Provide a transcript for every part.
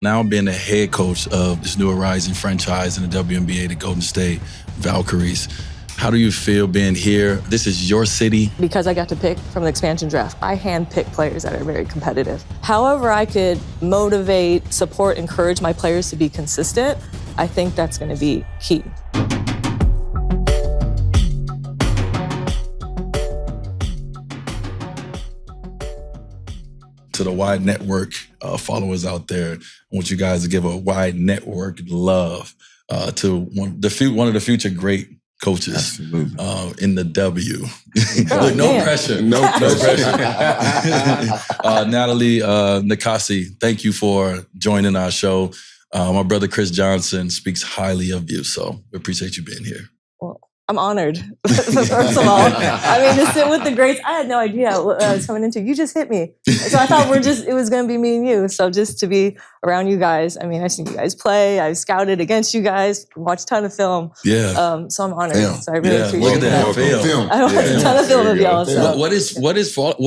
now being the head coach of this new rising franchise in the WNBA, the Golden State Valkyries. How do you feel being here? This is your city. Because I got to pick from the expansion draft, I handpick players that are very competitive. However I could motivate, support, encourage my players to be consistent, I think that's going to be key. To the wide network followers out there, I want you guys to give a wide network love to one of the future great coaches in the W. No pressure. No pressure. Natalie Nakase, thank you for joining our show. My brother Chris Johnson speaks highly of you, so we appreciate you being here. Well, I'm honored, first of all. I mean, to sit with the greats, I had no idea what I was coming into. You just hit me. So I thought it was going to be me and you. So just to be around you guys, I mean, I've seen you guys play. I've scouted against you guys, watched a ton of film. Yeah. So I'm honored. So I really appreciate look at that. Film. I watched a ton of film of y'all. So. What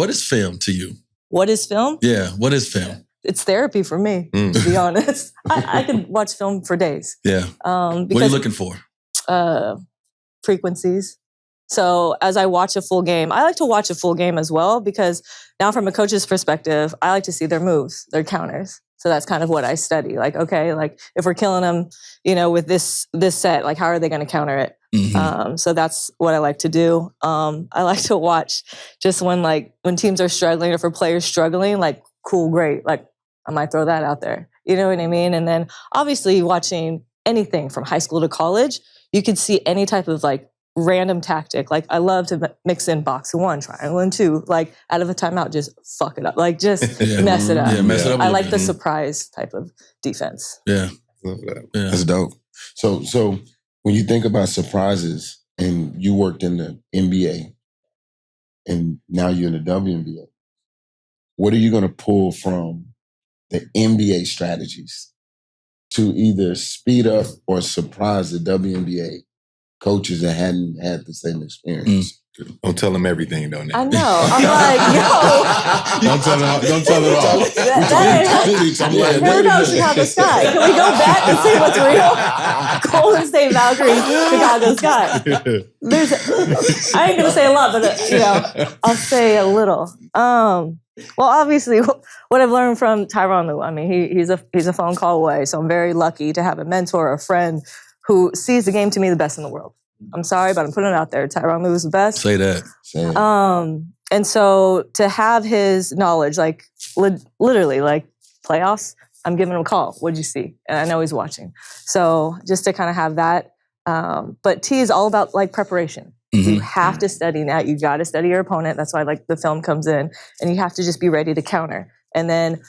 is film to you? What is film? Yeah, what is film? It's therapy for me, to be honest. I could watch film for days. Yeah. What are you looking for? Frequencies. So as I watch a full game, I like to watch a full game as well, because now from a coach's perspective, I like to see their moves, their counters. So that's kind of what I study. Like, okay, like if we're killing them, with this set, like how are they going to counter it? Mm-hmm. So that's what I like to do. I like to watch just when teams are struggling or for players struggling, like cool, great. Like I might throw that out there. You know what I mean? And then obviously watching anything from high school to college, you could see any type of random tactic. Like I love to mix in box 1, triangle and 2, like out of a timeout, just fuck it up. Like just mess it up. Yeah, mess it up. I like the surprise type of defense. Yeah. Love that. Yeah. That's dope. So when you think about surprises and you worked in the NBA and now you're in the WNBA, what are you going to pull from the NBA strategies to either speed up or surprise the WNBA coaches that hadn't had the same experience? Don't tell them everything, though. Now. I know. I'm like, yo. Don't tell it all. Here we go, Chicago Sky. Can we go back and see what's real? Golden State Valkyries, Chicago Sky. I ain't gonna say a lot, but I'll say a little. Well, obviously, what I've learned from Tyronn Lue, I mean, he's a phone call away, so I'm very lucky to have a mentor, a friend who sees the game to me the best in the world. I'm sorry, but I'm putting it out there. Tyronn Lue is the best. Say that. And so to have his knowledge, literally, playoffs, I'm giving him a call. What'd you see? And I know he's watching. So just to kind of have that. But T is all about preparation. Mm-hmm. You have to study that. You got to study your opponent. That's why the film comes in, and you have to just be ready to counter. And then,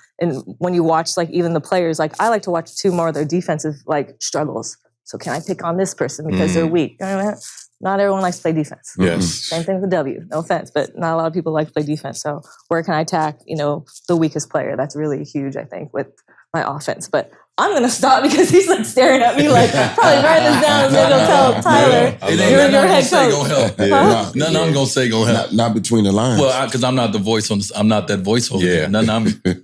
when you watch even the players, I like to watch 2 more of their defensive struggles. So can I pick on this person because they're weak? Not everyone likes to play defense. Yes. Same thing with W. No offense, but not a lot of people like to play defense. So where can I attack, the weakest player? That's really huge, I think, with my offense. But I'm going to stop because he's staring at me probably write this down and then go tell Tyler, you're your head coach. Nothing I'm going to say going to help. Not between the lines. Well, because I'm not the voice I'm not that voiceover. Yeah.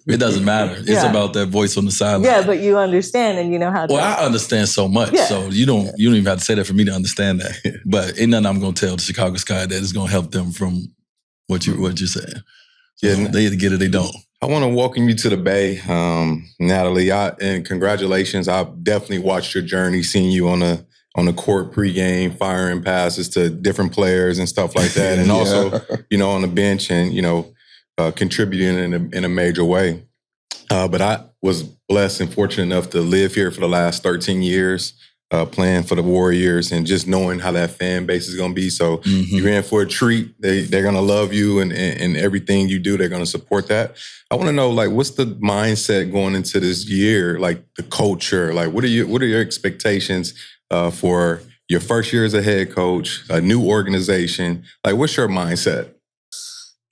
It doesn't matter. It's about that voice on the sideline. Yeah, but you understand and you know how to. Well, I understand so much. Yeah. So you don't even have to say that for me to understand that. But ain't nothing I'm going to tell the Chicago Sky that is going to help them from what you're saying. So they either get it or they don't. I want to welcome you to the Bay, Natalie, and congratulations. I've definitely watched your journey, seeing you on the court pregame, firing passes to different players and stuff like that, and also, on the bench and contributing in a major way. But I was blessed and fortunate enough to live here for the last 13 years. Playing for the Warriors and just knowing how that fan base is going to be. So you're in for a treat. They're going to love you and everything you do, they're going to support that. I want to know, what's the mindset going into this year? The culture, what are your expectations for your first year as a head coach, a new organization? What's your mindset?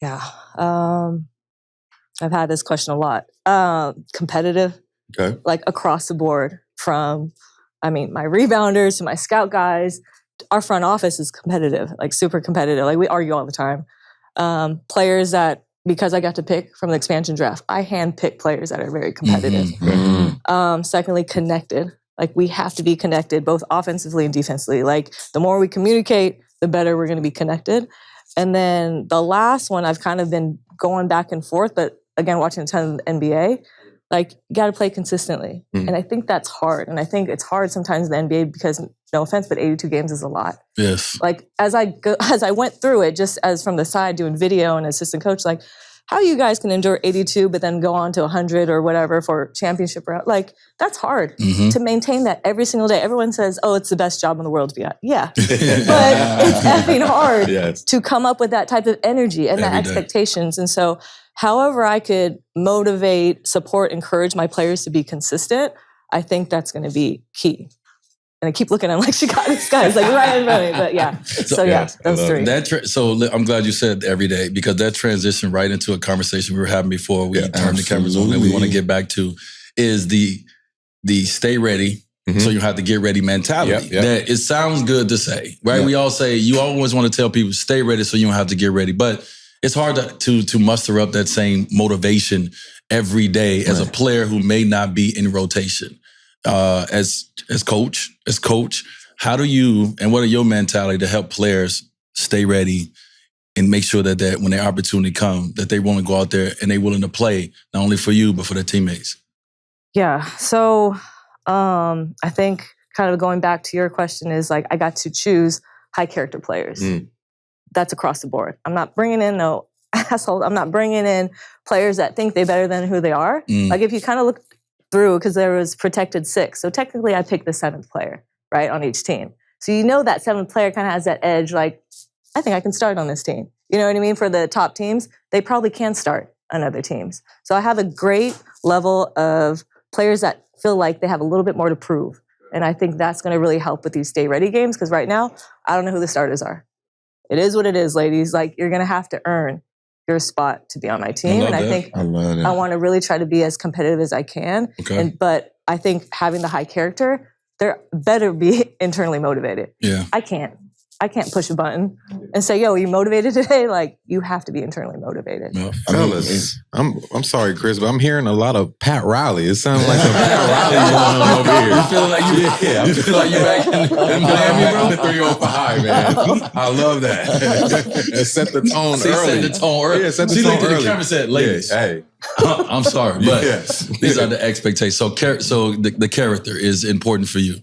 Yeah. I've had this question a lot. Competitive. Okay. Across the board from, my rebounders to my scout guys, our front office is competitive, super competitive. We argue all the time. Players that, because I got to pick from the expansion draft, I handpick players that are very competitive. Secondly, connected. Like, we have to be connected both offensively and defensively. Like, the more we communicate, the better we're going to be connected. And then the last one, I've kind of been going back and forth, but again, watching a ton of the NBA, like, you got to play consistently. And I think that's hard. And I think it's hard sometimes in the NBA because, no offense, but 82 games is a lot. Yes. Like, as I went through it, just as from the side doing video and assistant coach, like, how you guys can endure 82 but then go on to 100 or whatever for championship round, like, that's hard to maintain that every single day. Everyone says, oh, it's the best job in the world to be at. Yeah. But it's effing hard to come up with that type of energy and that expectations. And so however I could motivate, support, encourage my players to be consistent, I think that's going to be key. And I keep looking at him like, she got this guy. It's like right in front of me. But yeah. So yeah, those three. So I'm glad you said every day, because that transitioned right into a conversation we were having before we turned the cameras on, that we want to get back to, is the stay ready, so you have to get ready mentality. That it sounds good to say, right? We all say, you always want to tell people, stay ready so you don't have to get ready. But it's hard to muster up that same motivation every day as a player who may not be in rotation. As coach, how do you, and what are your mentality to help players stay ready and make sure that when their opportunity comes, that they want to go out there and they're willing to play, not only for you, but for their teammates? Yeah. So I think kind of going back to your question is, like, I got to choose high character players. That's across the board. I'm not bringing in no assholes. I'm not bringing in players that think they're better than who they are. Like, if you kind of look through, because there was protected 6. So technically I picked the 7th player, right, on each team. So you know that 7th player kind of has that edge, like, I think I can start on this team. You know what I mean? For the top teams, they probably can start on other teams. So I have a great level of players that feel like they have a little bit more to prove. And I think that's going to really help with these stay ready games, because right now, I don't know who the starters are. It is what it is, ladies. Like, you're going to have to earn your spot to be on my team. And I think I want to really try to be as competitive as I can. But I think having the high character, they're better be internally motivated. I can't push a button and say, yo, you motivated today? Like, you have to be internally motivated. Fellas, I'm sorry, Chris, but I'm hearing a lot of Pat Riley. It sounds like some Pat Riley going on over here. You feeling like you feel like you're back in Miami, bro? The 305, man. I love that. It set the tone early. Set the tone early. Yeah, set the she tone looked at early. the camera and said, ladies, hey. I'm sorry, but these are the expectations. So the character is important for you.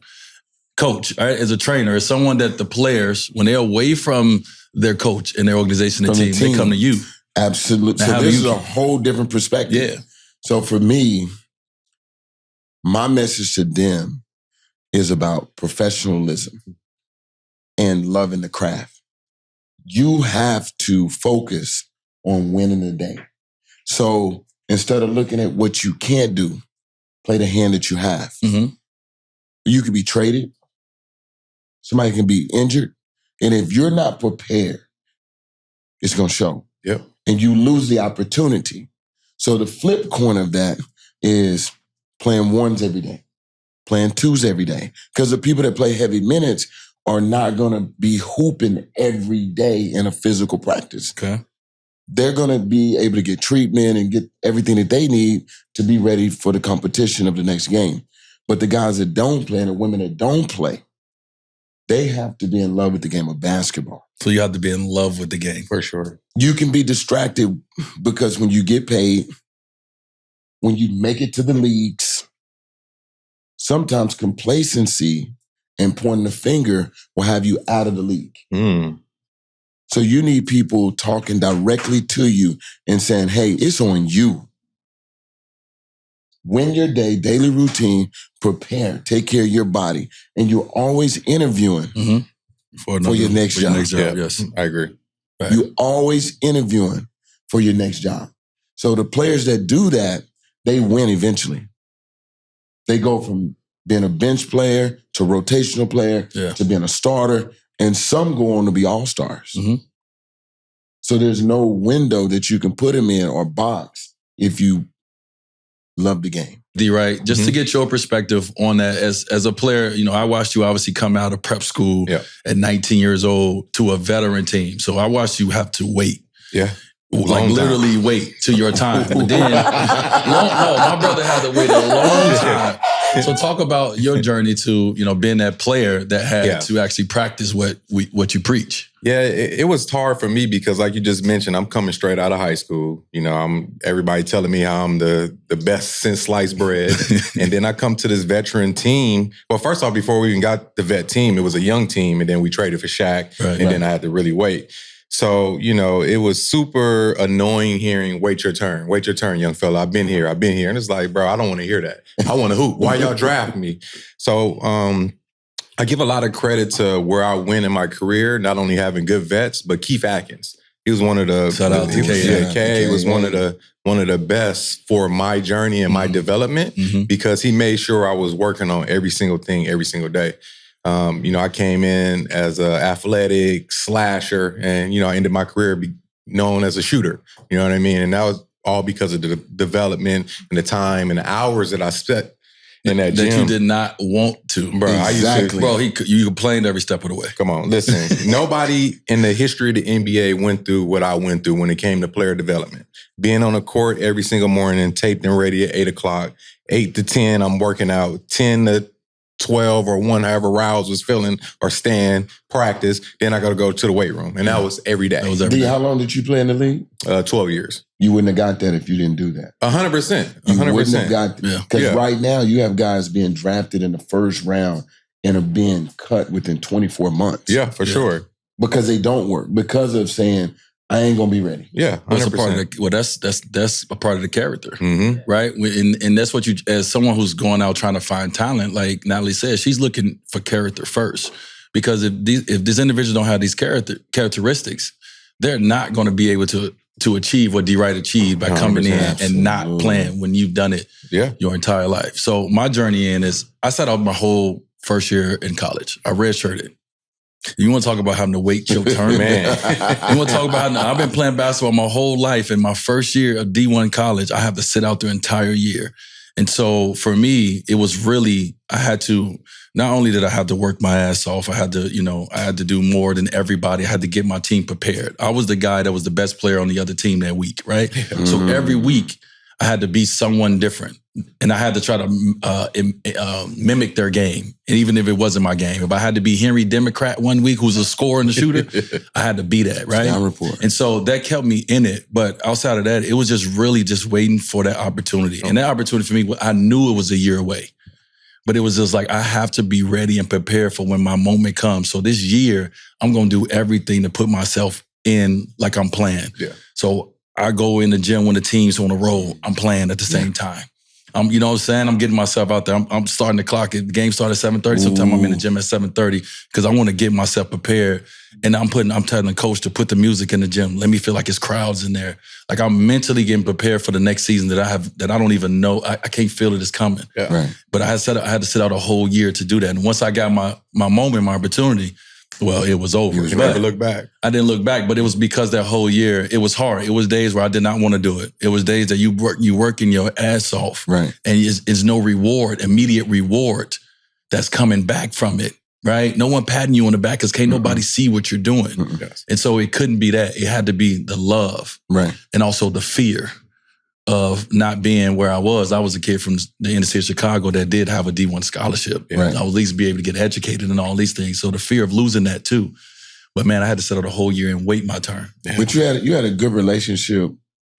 Coach, all right, as a trainer, as someone that the players, when they're away from their coach and their organization, team, they come to you. Absolutely. Now, so this is a whole different perspective. Yeah. So for me, my message to them is about professionalism and loving the craft. You have to focus on winning the day. So instead of looking at what you can't do, play the hand that you have. You could be traded. Somebody can be injured. And if you're not prepared, it's going to show. And you lose the opportunity. So the flip coin of that is playing 1s every day, playing 2s every day. Because the people that play heavy minutes are not going to be hooping every day in a physical practice. They're going to be able to get treatment and get everything that they need to be ready for the competition of the next game. But the guys that don't play and the women that don't play, they have to be in love with the game of basketball. So you have to be in love with the game. For sure. You can be distracted because when you get paid, when you make it to the leagues, sometimes complacency and pointing the finger will have you out of the league. So you need people talking directly to you and saying, hey, it's on you. Win your day, daily routine, prepare, take care of your body. And you're always interviewing for your next job. Yes, I agree. Right. You're always interviewing for your next job. So the players that do that, they win eventually. They go from being a bench player to rotational player to being a starter, and some go on to be all-stars. So there's no window that you can put them in or box if you love the game. D Wright, just to get your perspective on that as a player, you know, I watched you obviously come out of prep school at 19 years old to a veteran team. So I watched you have to wait. Like literally wait till your time. But then, my brother had to wait a long time. So talk about your journey to, being that player that had to actually practice what you preach. Yeah, it was hard for me because, like you just mentioned, I'm coming straight out of high school. Everybody telling me how I'm the best since sliced bread. And then I come to this veteran team. Well, first off, before we even got the vet team, it was a young team. And then we traded for Shaq. Then I had to really wait. So, it was super annoying hearing, wait your turn, young fella. I've been here. And it's like, bro, I don't want to hear that. I want to hoop. Why y'all draft me? So I give a lot of credit to where I went in my career, not only having good vets, but Keith Atkins. He was one of the shout out to K. K was one of the best for my journey and my development because he made sure I was working on every single thing every single day. I came in as an athletic slasher and, I ended my career known as a shooter. You know what I mean? And that was all because of the development and the time and the hours that I spent in that gym. That you did not want to. Bro, exactly. You complained every step of the way. Come on, listen. Nobody in the history of the NBA went through what I went through when it came to player development. Being on the court every single morning, taped and ready at 8 o'clock, 8 to 10, I'm working out, 10 to 12 or 1, however Rouse was feeling, or stand, practice. Then I got to go to the weight room. And that was every day. How long did you play in the league? 12 years. You wouldn't have got that if you didn't do that. 100%. You wouldn't have got that. Because right now you have guys being drafted in the first round and are being cut within 24 months. Yeah, for sure. Because they don't work. Because of saying, I ain't gonna be ready. Yeah, 100%. That's a part of the character, right? And that's what you, as someone who's going out trying to find talent, like Natalie said, she's looking for character first. Because if this individual don't have these characteristics, they're not going to be able to achieve what D Wright achieved by coming in and not playing when you've done it your entire life. So my journey is I sat out my whole first year in college. I redshirted. You want to talk about having to wait your turn, man? You want to talk about I've been playing basketball my whole life. In my first year of D1 college, I have to sit out the entire year. And so for me, it was really, I had to, not only did I have to work my ass off, I had to do more than everybody. I had to get my team prepared. I was the guy that was the best player on the other team that week, right? So every week I had to be someone different. And I had to try to mimic their game. And even if it wasn't my game, if I had to be Henry Democrat one week, who's a scorer and a shooter, I had to be that, right? And so that kept me in it. But outside of that, it was just really just waiting for that opportunity. And that opportunity for me, I knew it was a year away. But it was just like, I have to be ready and prepared for when my moment comes. So this year, I'm going to do everything to put myself in like I'm playing. Yeah. So I go in the gym when the team's on the roll, I'm playing at the same time. You know what I'm saying? I'm getting myself out there. I'm starting the clock. The game started at 7:30. Sometimes I'm in the gym at 7:30 because I want to get myself prepared. And I'm telling the coach to put the music in the gym. Let me feel like it's crowds in there. Like I'm mentally getting prepared for the next season that I don't even know. I can't feel it is coming. Yeah. Right. But I had to sit out a whole year to do that. And once I got my moment, my opportunity, well, it was over. You never look back. I didn't look back, but it was because that whole year, it was hard. It was days where I did not want to do it. It was days that you working your ass off. Right. And it's no reward, immediate reward that's coming back from it, right? No one patting you on the back because can't nobody see what you're doing. Yes. And so it couldn't be that. It had to be the love. Right. And also the fear of not being where I was. I was a kid from the inner city of Chicago that did have a D1 scholarship. Right. I would at least be able to get educated and all these things. So the fear of losing that too. But man, I had to settle the whole year and wait my turn. Yeah. But you had a good relationship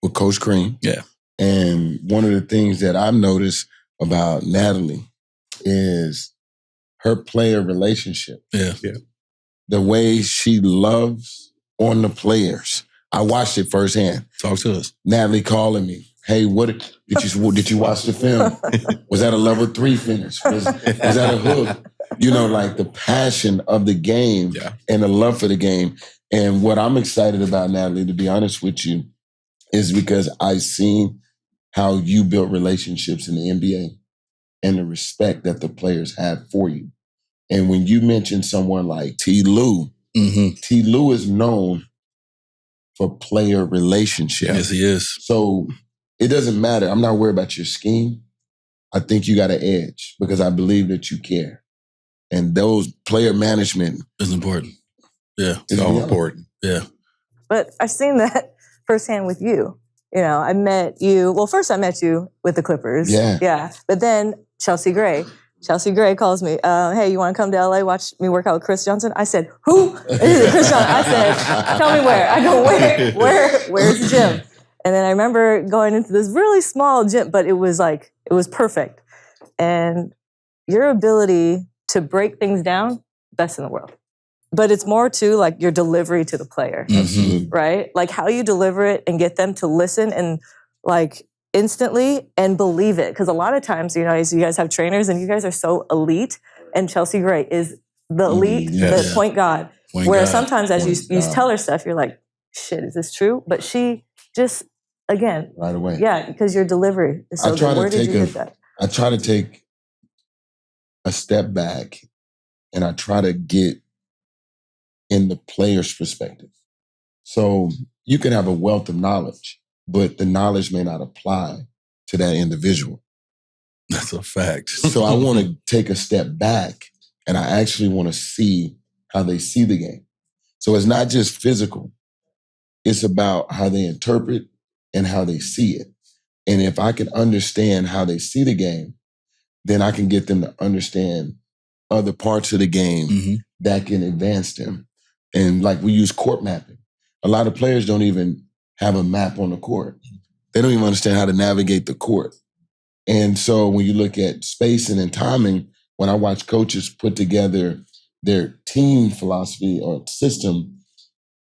with Coach Cream. Yeah. And one of the things that I've noticed about Natalie is her player relationship. Yeah. Yeah. The way she loves on the players. I watched it firsthand. Talk to us. Natalie calling me. Hey, what did you watch the film? Was that a level 3 finish? Was that a hook? You know, like the passion of the game and the love for the game. And what I'm excited about, Natalie, to be honest with you, is because I've seen how you built relationships in the NBA and the respect that the players have for you. And when you mention someone like T. Lue, T. Lue is known for player relationships. Yes, he is. So it doesn't matter. I'm not worried about your scheme. I think you got an edge because I believe that you care. And those player management is important. Yeah. It's all important. Yeah. But I've seen that firsthand with you. You know, I met you. Well, first I met you with the Clippers. Yeah. But then Chelsea Gray calls me, hey, you want to come to LA, watch me work out with Chris Johnson? I said, who? Chris Johnson. I said, tell me where. I go, where's the gym? And then I remember going into this really small gym, but it was perfect. And your ability to break things down, best in the world. But it's more to like your delivery to the player, right? Like how you deliver it and get them to listen and like instantly and believe it. Because a lot of times, you know, you guys have trainers and you guys are so elite, and Chelsea Gray is the elite, the point guard. Sometimes as you tell her stuff, you're like, shit, is this true? But she just, again, right away. Yeah, because your delivery is so good. Where did you get that? I try to take a step back and I try to get in the player's perspective. So you can have a wealth of knowledge, but the knowledge may not apply to that individual. That's a fact. So I want to take a step back and I actually want to see how they see the game. So it's not just physical. It's about how they interpret and how they see it. And if I can understand how they see the game, then I can get them to understand other parts of the game that can advance them. And like we use court mapping. A lot of players don't even have a map on the court. They don't even understand how to navigate the court. And so when you look at spacing and timing, when I watch coaches put together their team philosophy or system,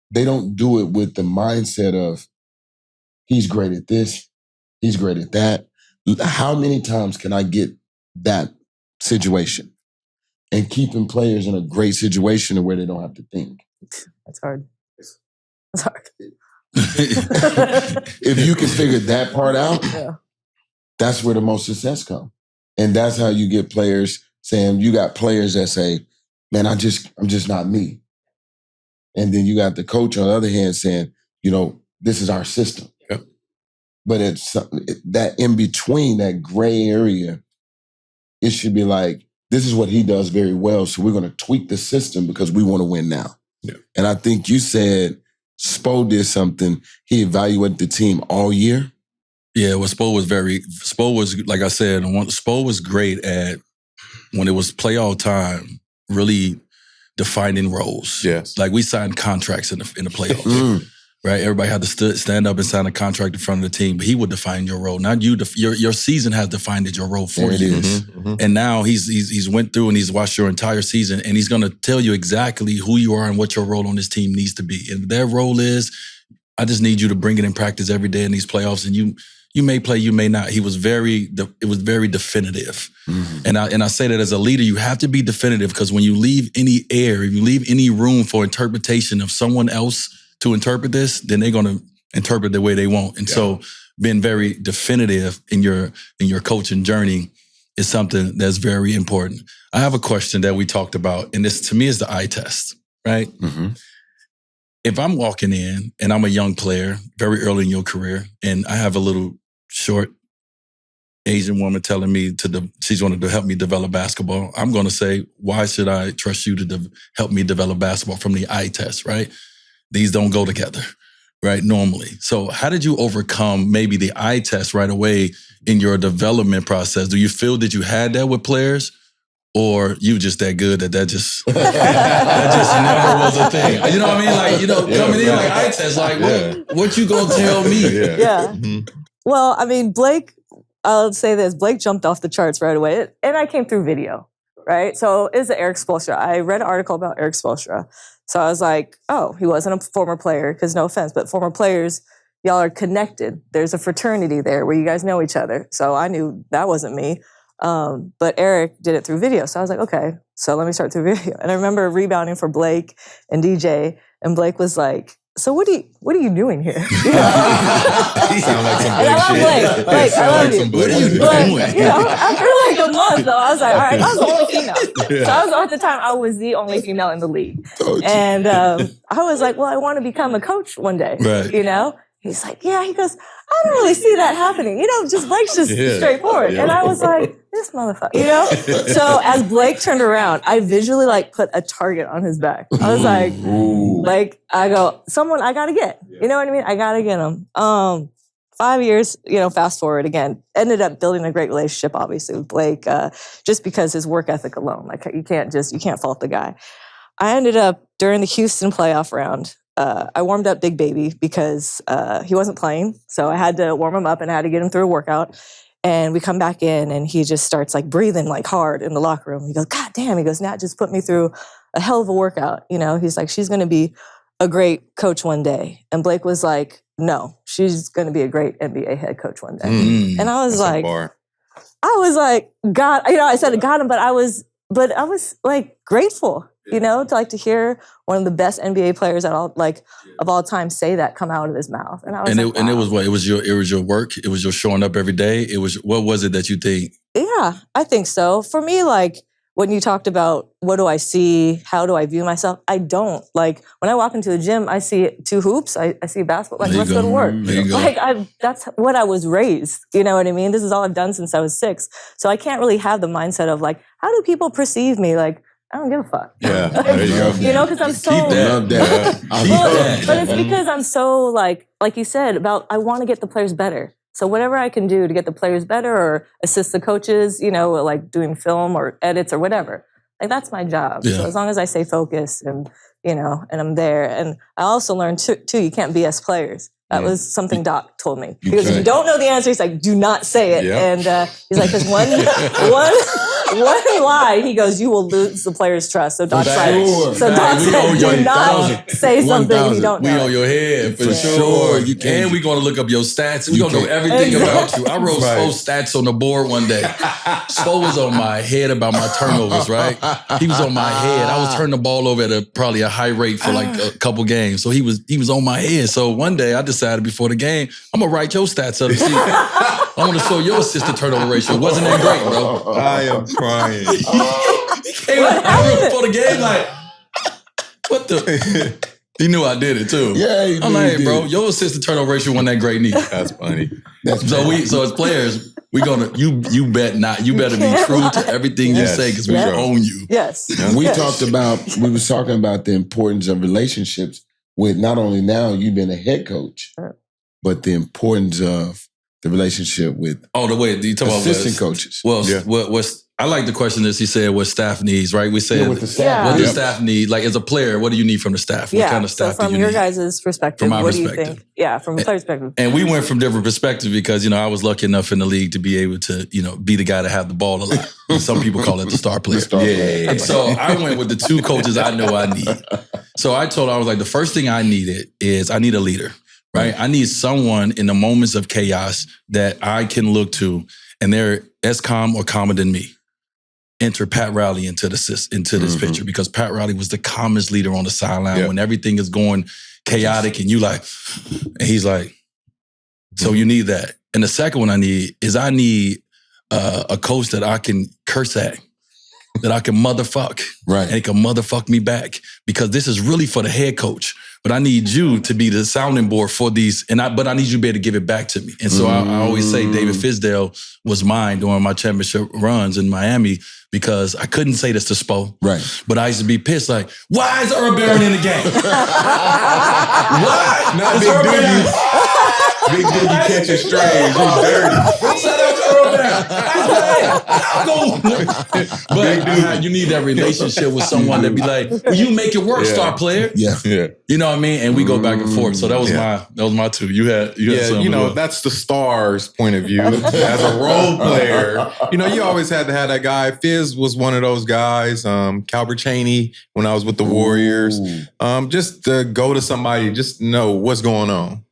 they don't do it with the mindset of, he's great at this, he's great at that. How many times can I get that situation? And keeping players in a great situation where they don't have to think. That's hard. It's hard. If you can figure that part out, that's where the most success comes. And that's how you get players saying, you got players that say, man, I'm just not me. And then you got the coach on the other hand saying, you know, this is our system. Yep. But it's that in between, that gray area, it should be like, this is what he does very well, so we're going to tweak the system because we want to win now. Yeah. And I think you said Spo did something. He evaluated the team all year. Yeah, well, Spo was, like I said, Spo was great at, when it was playoff time, really defining roles. Yes. Like we signed contracts in the playoffs. Right? Everybody had to stand up and sign a contract in front of the team, but he would define your role. Not you. Your season has defined your role for you. And now he's went through and he's watched your entire season, and he's going to tell you exactly who you are and what your role on this team needs to be. And their role is, I just need you to bring it in practice every day in these playoffs, and you may play, you may not. It was very definitive. And I say that as a leader, you have to be definitive, because when you leave any air, if you leave any room for interpretation of someone else to interpret this, then they're going to interpret the way they want. And so being very definitive in your coaching journey is something that's very important. I have a question that we talked about, and this to me is the eye test, right? If I'm walking in and I'm a young player, very early in your career, and I have a little short Asian woman telling me she's wanted to help me develop basketball, I'm going to say, why should I trust you to help me develop basketball from the eye test, right? These don't go together, right? Normally. So how did you overcome maybe the eye test right away in your development process? Do you feel that you had that with players, or you just that good that just never was a thing? You know what I mean? Like, you know, coming in like eye test, like what you gonna tell me? Well, I mean, Blake, I'll say this, Blake jumped off the charts right away. And I came through video, right? So it was Eric Spoelstra. I read an article about Eric Spoelstra. So I was like, oh, he wasn't a former player, because no offense, but former players, y'all are connected. There's a fraternity there where you guys know each other. So I knew that wasn't me. But Eric did it through video. So I was like, okay, so let me start through video. And I remember rebounding for Blake and DJ, and Blake was like, so what are you doing here? You Sound like some Blake shit. Blake, I love you. What are you doing? You know, after like a month though, I was like, all right, I was the only female. So at the time, I was the only female in the league. And I was like, well, I want to become a coach one day, you know? He's like, yeah, he goes, I don't really see that happening. Just Blake's just straightforward. And I was like, this motherfucker, So as Blake turned around, I visually put a target on his back. I was like, Blake, I go, someone I got to get. You know what I mean? I got to get him. 5 years, fast forward again, ended up building a great relationship, obviously, with Blake, just because his work ethic alone. You can't fault the guy. I ended up, during the Houston playoff round, I warmed up Big Baby because he wasn't playing. So I had to warm him up and I had to get him through a workout. And we come back in and he just starts breathing hard in the locker room. He goes, God damn. He goes, Nat just put me through a hell of a workout. He's like, she's going to be a great coach one day. And Blake was like, no, she's going to be a great NBA head coach one day. And I was like, God, I said I got him, but I was grateful. To hear one of the best NBA players of all time say that come out of his mouth. And I was wow. And it was what? It was your work? It was your showing up every day? What was it that you think? Yeah, I think so. For me, when you talked about what do I see, how do I view myself, I don't. When I walk into the gym, I see 2 hoops, I see basketball, let's go to work. That's what I was raised. You know what I mean? This is all I've done since I was 6. So I can't really have the mindset of how do people perceive me? I don't give a fuck. Yeah, there you go. Because I'm so... Keep that. But it's because I'm so, like you said, I want to get the players better. So whatever I can do to get the players better or assist the coaches, doing film or edits or whatever, that's my job. Yeah. So as long as I stay focused and, and I'm there. And I also learned, too, you can't BS players. That was something Doc told me. Because if you don't know the answer, he's like, do not say it. Yeah. And he's like, because one lie, he goes, you will lose the player's trust. So Doc's Doc said, do not say something you don't know. We on your head, for sure. You can. And we're going to look up your stats. We're going to know everything about you. I wrote Spo's stats on the board one day. Spo was on my head about my turnovers, right? He was on my head. I was turning the ball over at probably a high rate for a couple games. So he was on my head. So one day I decided before the game, I'm going to write your stats up and see. I want to show your assist to turnover ratio. Wasn't that great, bro? I am crying. He came out before the game what the? He knew I did it too. Yeah, I'm like, hey, bro, your assist to turnover ratio wasn't that great neither. That's funny. So as players, we gonna you bet not. You better be true to everything you say because we own you. Yes. We was talking about the importance of relationships with not only now you've been a head coach, but the importance of the relationship with you talk about assistant coaches. Well, what's I like the question is he said what staff needs, right? We said what the staff what does staff need? As a player, what do you need from the staff? What kind of staff so from do you your need? guys' perspective, what do you think? Yeah, from a player's perspective. And we went from different perspectives because, I was lucky enough in the league to be able to, be the guy to have the ball a lot. Some people call it the star player. Player. So I went with the 2 coaches I know I need. So I was like, the first thing I needed is I need a leader, right? I need someone in the moments of chaos that I can look to and they're as calm or calmer than me. Enter Pat Riley into this picture because Pat Riley was the calmest leader on the sideline when everything is going chaotic and and he's like, so you need that. And the second one I need a coach that I can curse at, that I can motherfuck. Right. And he can motherfuck me back because this is really for the head coach. But I need you to be the sounding board for these, but I need you to be able to give it back to me. And so I always say David Fizdale was mine during my championship runs in Miami because I couldn't say this to Spo. Right. But I used to be pissed why is Earl Barron in the game? Why? Not Big Doogie. Big Doogie catching strays. He's dirty. Shout out to Earl Barron. But you need that relationship with someone that be like, will you make it work, star player? Yeah. You know what I mean? And we go back and forth. So that was my 2. You had some. That's the star's point of view. As a role player, you always had to have that guy. Fizz was one of those guys. Calbert Chaney when I was with the Warriors. Just to go to somebody, just know what's going on.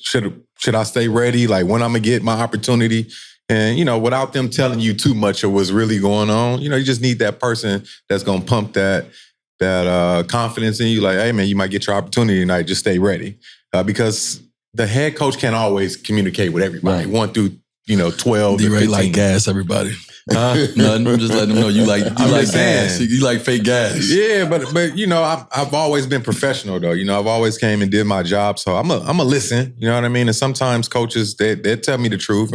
Should I stay ready? When I'm gonna get my opportunity? And, without them telling you too much of what's really going on, you just need that person that's going to pump that confidence in you. Hey, man, you might get your opportunity tonight. Just stay ready. Because the head coach can't always communicate with everybody. 1 through, 12. D Wright like gas everybody. Nothing. I'm just letting them know you like gas. You like fake gas. Yeah, but you know, I've always been professional though. You know, I've always came and did my job, so I'm a listen. You know what I mean? And sometimes coaches they tell me the truth,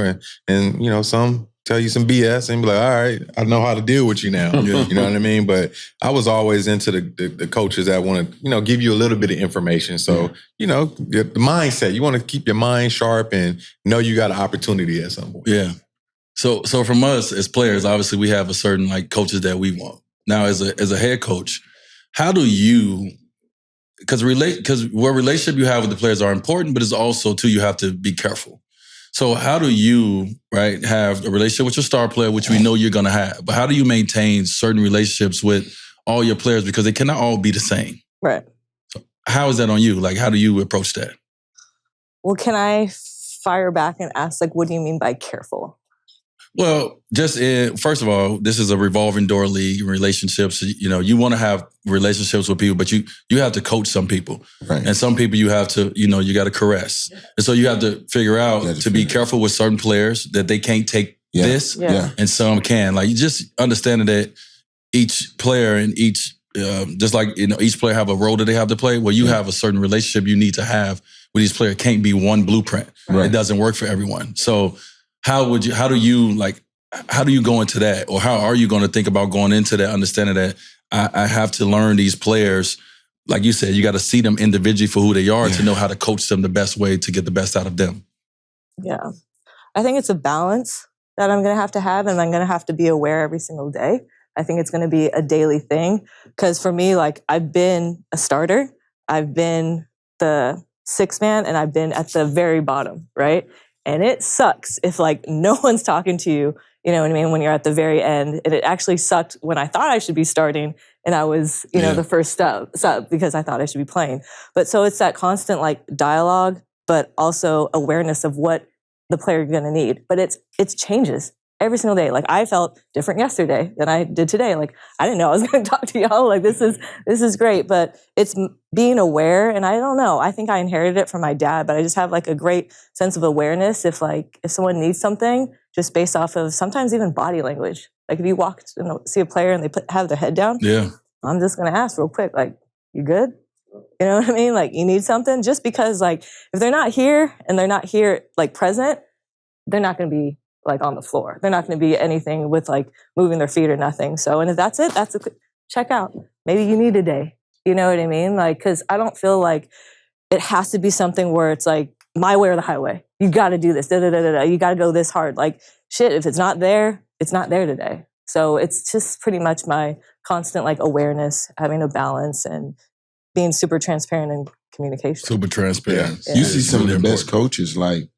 and you know, some tell you some BS and be like, all right, I know how to deal with you now. Yeah. You know what I mean? But I was always into the coaches that want to, you know, give you a little bit of information. So, you know, the mindset, you want to keep your mind sharp and know you got an opportunity at some point. Yeah. So from us as players, obviously we have a certain like coaches that we want. Now as a head coach, how do you, because what relationship you have with the players are important, but it's also too, you have to be careful. So how do you, right, have a relationship with your star player, which we know you're going to have, but how do you maintain certain relationships with all your players because they cannot all be the same? Right. So how is that on you? Like, how do you approach that? Well, can I fire back and ask, like, what do you mean by careful? Well, first of all, this is a revolving door league. Relationships, you know, you want to have relationships with people, but you have to coach some people. Right. And some people you have to, you know, you got to caress. And so you have to figure out to be careful with certain players that they can't take this and some can. Like, you just understanding that each player and each, just like, you know, each player have a role that they have to play. Well, you have a certain relationship you need to have with each player. It can't be one blueprint. Right. It doesn't work for everyone. So how do you go into that? Or how are you going to think about going into that, understanding that I have to learn these players? Like you said, you got to see them individually for who they are to know how to coach them the best way to get the best out of them. Yeah. I think it's a balance that I'm going to have, and I'm going to have to be aware every single day. I think it's going to be a daily thing. Because for me, like, I've been a starter, I've been the sixth man, and I've been at the very bottom, right? And it sucks if, like, no one's talking to you, you know what I mean, when you're at the very end. And it actually sucked when I thought I should be starting and I was, you know, the first sub because I thought I should be playing. But so it's that constant, like, dialogue, but also awareness of what the player is going to need. But it changes every single day. Like, I felt different yesterday than I did today. Like, I didn't know I was going to talk to y'all. Like, this is great. But it's being aware. And I don't know, I think I inherited it from my dad, but I just have, like, a great sense of awareness if someone needs something, just based off of sometimes even body language. Like, if you walk and see a player and they have their head down, I'm just going to ask real quick, like, you good? You know what I mean? Like, you need something? Just because, like, if they're not here and they're not here, like, present, they're not going to be, like, on the floor. They're not going to be anything with, like, moving their feet or nothing. So, and if that's it, that's a quick check out. Maybe you need a day. You know what I mean? Like, because I don't feel like it has to be something where it's like my way or the highway. You got to do this. You got to go this hard. Like, shit, if it's not there, it's not there today. So it's just pretty much my constant, like, awareness, having a balance, and being super transparent in communication. Super transparent. Yeah. You see some of the best coaches, like,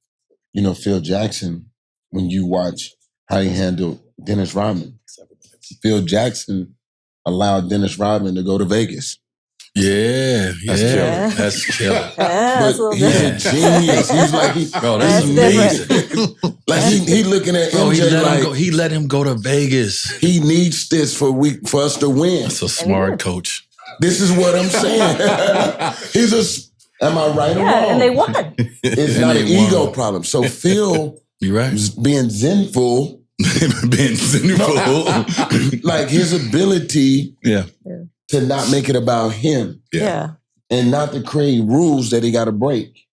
you know, Phil Jackson, when you watch how he handled Dennis Rodman. Phil Jackson allowed Dennis Rodman to go to Vegas. That's killer. But he's a genius. He's like, bro, that's amazing. Like, he looking at MJ he let him go to Vegas. He needs this for us to win. That's a smart coach. This is what I'm saying. Am I right or wrong? And they won. It's not an ego problem. So Phil You're right. was being zenful. Like, his ability to not make it about him. And not to create rules that he got to break.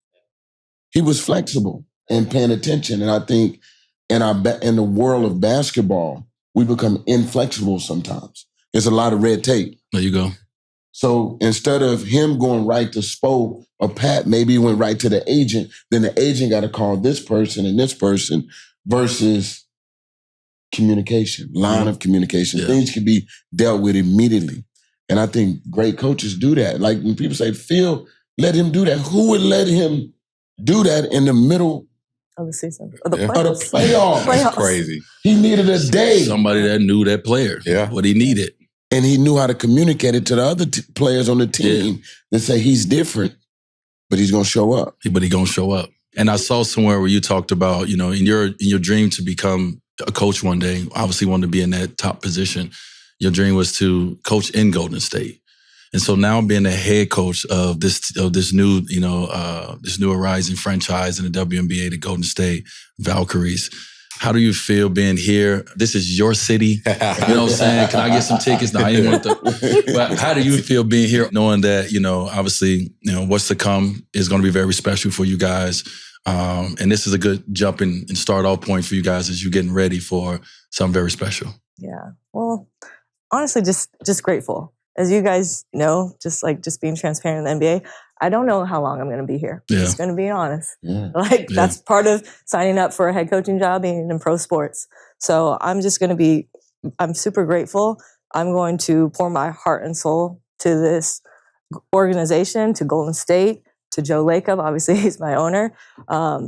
He was flexible and paying attention. And I think in the world of basketball, we become inflexible sometimes. There's a lot of red tape. There you go. So instead of him going right to Spo or Pat, maybe he went right to the agent. Then the agent got to call this person and this person, versus communication, line of communication. Things can be dealt with immediately. And I think great coaches do that. Like, when people say, Phil, let him do that. Who would let him do that in the middle of the season? Of the playoffs? That's crazy. He needed a day. Somebody that knew that player. What he needed. And he knew how to communicate it to the other players on the team that say he's different, but he's going to show up. But he's going to show up. And I saw somewhere where you talked about, you know, in your dream to become a coach one day, obviously wanted to be in that top position. Your dream was to coach in Golden State. And so now being the head coach of this new, this new arising franchise in the WNBA, the Golden State Valkyries, How do you feel being here? This is your city. You know what I'm saying? Can I get some tickets? No, I didn't want to. But how do you feel being here, knowing that, obviously, what's to come is going to be very special for you guys. And this is a good jump and start off point for you guys as you're getting ready for something very special. Yeah. Well, honestly, just grateful. As you guys know, just being transparent in the NBA, I don't know how long I'm going to be here. Yeah. Just going to be honest. Yeah. That's part of signing up for a head coaching job, being in pro sports. So I'm super grateful. I'm going to pour my heart and soul to this organization, to Golden State, to Joe Lacob. Obviously, he's my owner.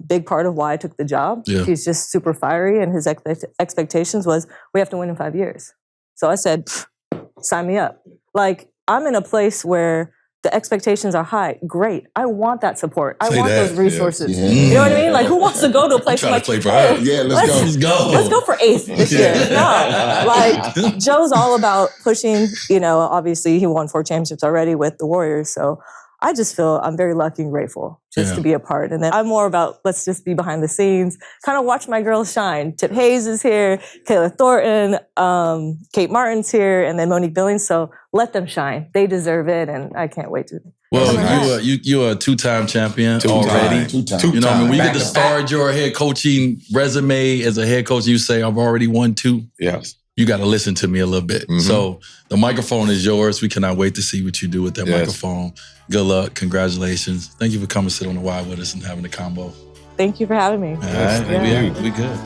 Big part of why I took the job. Yeah. He's just super fiery, and his expectations was, we have to win in 5 years. So I said, sign me up. I'm in a place where the expectations are high. Great. I want that support. I want those resources. Yeah. You know what I mean? Who wants to go to a place I'm trying to play for her. Yeah, let's go. Let's go for 8th this year. No. Joe's all about pushing, obviously he won 4 championships already with the Warriors. So I just feel I'm very lucky and grateful to be a part. And then I'm more about, let's just be behind the scenes, kind of watch my girls shine. Tip Hayes is here, Kayla Thornton, Kate Martin's here, and then Monique Billings. So let them shine. They deserve it, and I can't wait to. Well, you're a 2-time champion already. Two-time. You know what I mean? We get to start your head coaching resume as a head coach, and you say, I've already won 2. Yes. You got to listen to me a little bit. Mm-hmm. So the microphone is yours. We cannot wait to see what you do with that microphone. Good luck. Congratulations. Thank you for coming to sit on the Y with us and having a combo. Thank you for having me. All right. We good.